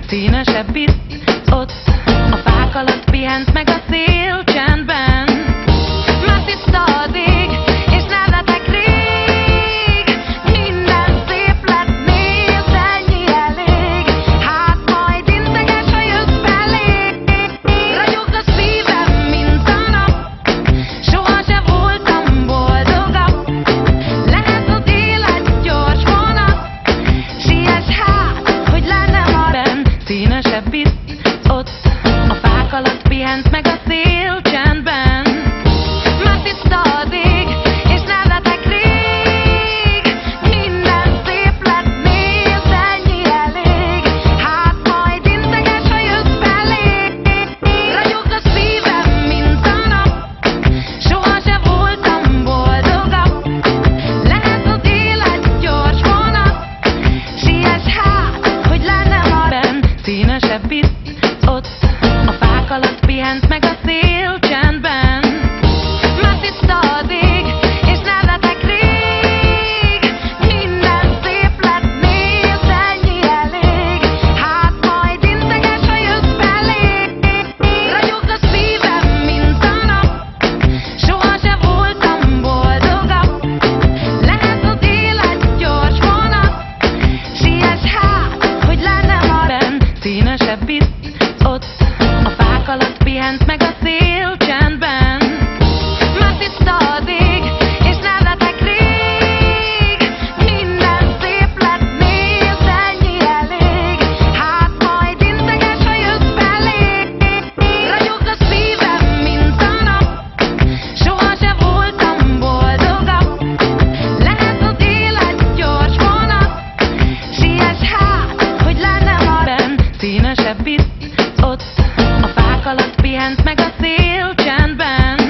színesebb itt, ott, a fák alatt pihent meg a szél csendben. Már tiszta az ég, és nevetek rég, minden szép lett, nézd, ennyi elég. Hát majd integes, ha jössz belé. Ragyog a szívem, mint a nap, soha se voltam boldogabb. Lehet az élet gyors vonat, siess hát, hogy lenne ha benn. Színesebb itt, ott, a fák alatt pihent meg a szél csendben. Már tiszta az ég, és nevetek rég, minden szép lett, nézd, ennyi elég. Hát majd integes, ha jössz belé. Ragyog a szívem, mint a nap, soha se voltam boldogabb. Lehet az élet gyors vonat, siess hát, hogy lenne ha benn. Színesebb itt, ott, a fák alatt pihent meg a szél csendben. Már tiszta az ég, és nevetek rég, minden szép lett, nézd, ennyi elég. Hát majd integes, ha jössz belé. Ragyog a szívem, mint a nap, soha se voltam boldogabb. Lehet az élet gyors vonat, siess hát, hogy lenne ha benn. Színesebb itt, ott, a fák alatt pihent meg a szél csendben. Már tiszta az ég, és nevetek rég, minden szép lett, nézd, ennyi elég. Hát majd integes, ha jössz belé. Ragyog a szívem, mint a nap, soha se voltam boldogabb. Lehet az élet gyors vonat, siess hát, hogy lenne ha benn. Színesebb itt, ott, a fák alatt pihent meg a szél csendben.